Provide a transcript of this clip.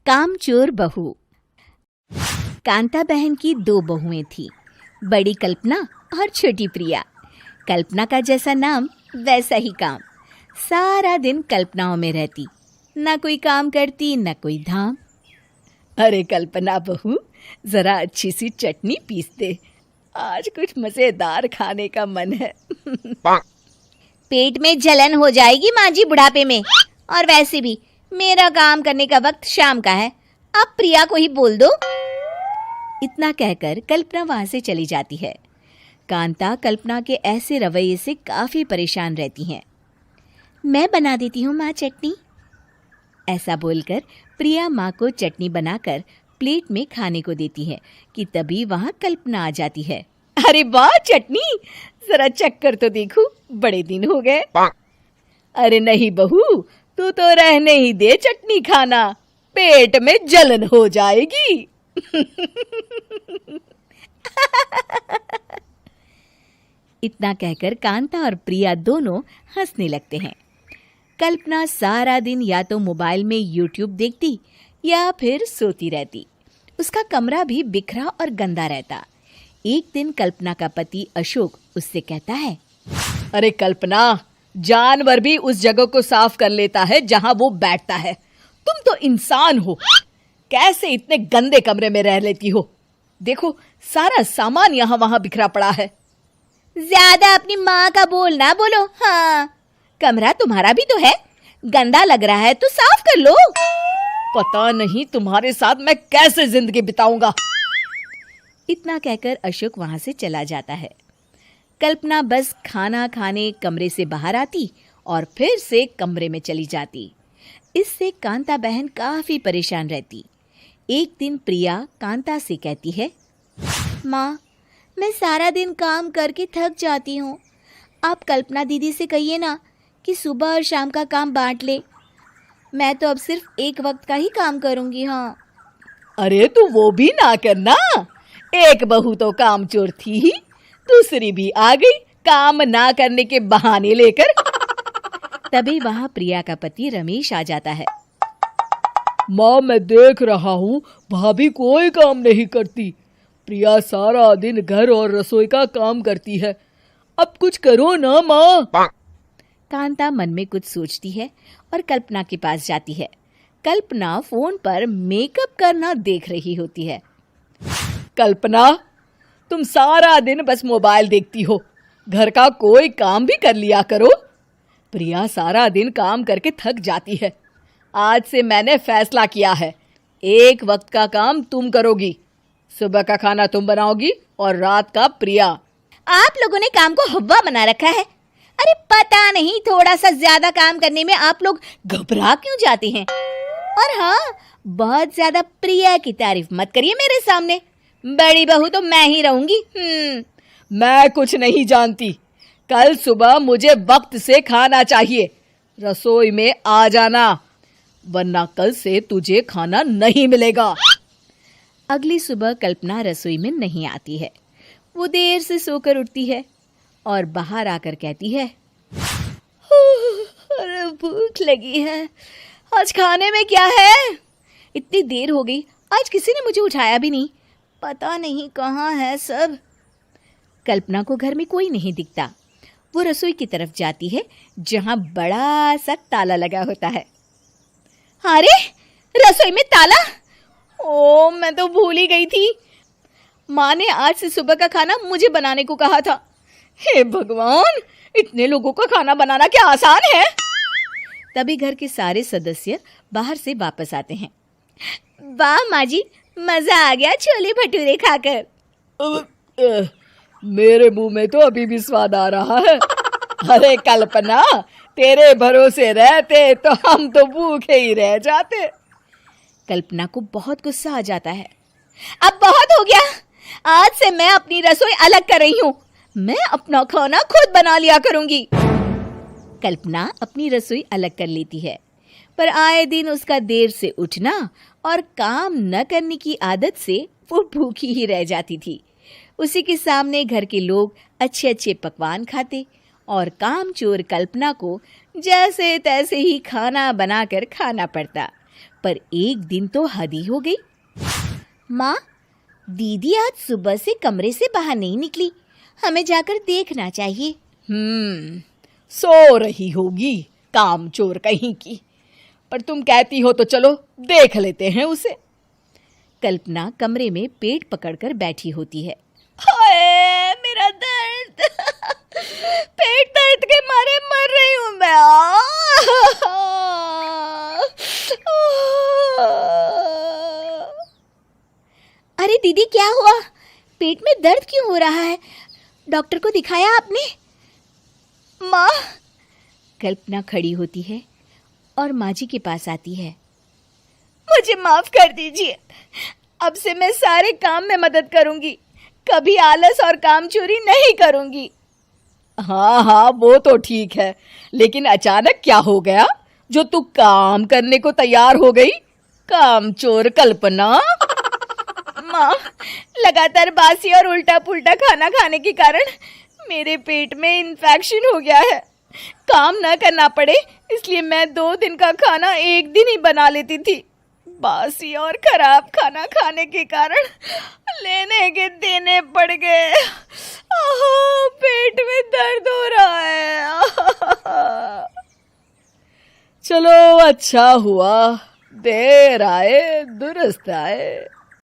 कामचोर बहू। कांता बहन की 2 बहुएं थीं, बड़ी कल्पना और छोटी प्रिया। कल्पना का जैसा नाम वैसा ही काम। सारा दिन कल्पनाओं में रहती, ना कोई काम करती न कोई धाम। अरे कल्पना बहू, जरा अच्छी सी चटनी पीस दे, आज कुछ मजेदार खाने का मन है। पेट में जलन हो जाएगी माँ जी बुढ़ापे में, और वैसे भी मेरा काम करने का वक्त शाम का है, अब प्रिया को ही बोल दो। इतना कहकर कल्पना वहां से चली जाती है। कांता कल्पना के ऐसे रवैये से काफी परेशान रहती हैं। मैं बना देती हूँ माँ चटनी, ऐसा बोलकर प्रिया माँ को चटनी बनाकर प्लेट में खाने को देती है कि तभी वहां कल्पना आ जाती है। अरे वाह चटनी, जरा चक्कर तो देखूं, बड़े दिन हो गए। अरे नहीं बहू, तू तो रहने ही दे चटनी खाना, पेट में जलन हो जाएगी। इतना कहकर कांता और प्रिया दोनों हंसने लगते हैं। कल्पना सारा दिन या तो मोबाइल में यूट्यूब देखती या फिर सोती रहती। उसका कमरा भी बिखरा और गंदा रहता। एक दिन कल्पना का पति अशोक उससे कहता है, अरे कल्पना, जानवर भी उस जगह को साफ कर लेता है जहां वो बैठता है, तुम तो इंसान हो, कैसे इतने गंदे कमरे में रह लेती हो? देखो सारा सामान यहाँ वहां बिखरा पड़ा है। ज्यादा अपनी माँ का बोल ना बोलो। हाँ, कमरा तुम्हारा भी तो है, गंदा लग रहा है तो साफ कर लो। पता नहीं तुम्हारे साथ मैं कैसे जिंदगी बिताऊंगा। इतना कहकर अशोक वहां से चला जाता है। कल्पना बस खाना खाने कमरे से बाहर आती और फिर से कमरे में चली जाती। इससे कांता बहन काफी परेशान रहती। एक दिन प्रिया कांता से कहती है, माँ, मैं सारा दिन काम करके थक जाती हूँ, आप कल्पना दीदी से कहिए ना कि सुबह और शाम का काम बांट ले। मैं तो अब सिर्फ एक वक्त का ही काम करूँगी। हाँ। अरे तू वो भी ना करना, एक बहू तो कामचोर थी ही, दूसरी भी आ गई काम ना करने के बहाने लेकर। तभी वहां प्रिया का पति रमेश आ जाता है। माँ, मैं देख रहा हूँ भाभी कोई काम नहीं करती। प्रिया सारा दिन घर और रसोई का काम करती है, अब कुछ करो ना माँ। कांता मन में कुछ सोचती है और कल्पना के पास जाती है। कल्पना फोन पर मेकअप करना देख रही होती है। कल्पना, तुम सारा दिन बस मोबाइल देखती हो, घर का कोई काम भी कर लिया करो। प्रिया सारा दिन काम करके थक जाती है। आज से मैंने फैसला किया है, एक वक्त का काम तुम करोगी, सुबह का खाना तुम बनाओगी और रात का प्रिया। आप लोगों ने काम को हव्वा बना रखा है। अरे पता नहीं थोड़ा सा ज्यादा काम करने में आप लोग घबरा क्यों जाते हैं। और हाँ, बहुत ज्यादा प्रिया की तारीफ मत करिए मेरे सामने, बड़ी बहू तो मैं ही रहूंगी। मैं कुछ नहीं जानती, कल सुबह मुझे वक्त से खाना चाहिए, रसोई में आ जाना, वरना कल से तुझे खाना नहीं मिलेगा। अगली सुबह कल्पना रसोई में नहीं आती है। वो देर से सोकर उठती है और बाहर आकर कहती है, अरे भूख लगी है, आज खाने में क्या है? इतनी देर हो गई, आज किसी ने मुझे उठाया भी नहीं, पता नहीं कहाँ है सब। कल्पना को घर में कोई नहीं दिखता। वो रसोई की तरफ जाती है जहां बड़ा सा ताला लगा होता है। अरे रसोई में ताला? ओ, मैं तो भूल ही गई थी। माँ ने आज से सुबह का खाना मुझे बनाने को कहा था। हे भगवान, इतने लोगों का खाना बनाना क्या आसान है? तभी घर के सारे सदस्य बाहर से वापस आते हैं। वाह माँ जी, मजा आ गया छोले भटूरे खाकर। मेरे मुंह में तो अभी भी स्वाद आ रहा है। अरे कल्पना, तेरे भरोसे रहते तो हम तो भूखे ही रह जाते। कल्पना को बहुत गुस्सा आ जाता है। अब बहुत हो गया, आज से मैं अपनी रसोई अलग कर रही हूँ, मैं अपना खाना खुद बना लिया करूंगी। कल्पना अपनी रसोई अलग कर लेती है, पर आए दिन उसका देर से उठना और काम न करने की आदत से वो भूखी ही रह जाती थी। उसी के सामने घर के लोग अच्छे अच्छे पकवान खाते और कामचोर कल्पना को जैसे तैसे ही खाना बनाकर खाना पड़ता। पर एक दिन तो हद ही हो गई। माँ, दीदी आज सुबह से कमरे से बाहर नहीं निकली, हमें जाकर देखना चाहिए। सो रही होगी कामचोर कहीं की, पर तुम कहती हो तो चलो देख लेते हैं उसे। कल्पना कमरे में पेट पकड़कर बैठी होती है। हाय मेरा दर्द, पेट दर्द के मारे मर रही हूँ मैं। अरे दीदी, क्या हुआ? पेट में दर्द क्यों हो रहा है? डॉक्टर को दिखाया आपने? माँ। कल्पना खड़ी होती है और माँ जी के पास आती है। मुझे माफ कर दीजिए, अब से मैं सारे काम में मदद करूंगी, कभी आलस और काम चोरी नहीं करूंगी। हाँ, वो तो ठीक है, लेकिन अचानक क्या हो गया जो तू काम करने को तैयार हो गई? कामचोर कल्पना। माँ, लगातार बासी और उल्टा पुल्टा खाना खाने के कारण मेरे पेट में इन्फेक्शन हो गया है। काम न करना पड़े इसलिए मैं 2 दिन का खाना एक दिन ही बना लेती थी। बासी और खराब खाना खाने के कारण लेने के देने पड़ गए। पेट में दर्द हो रहा है। चलो अच्छा हुआ, देर आए दुरुस्त आए।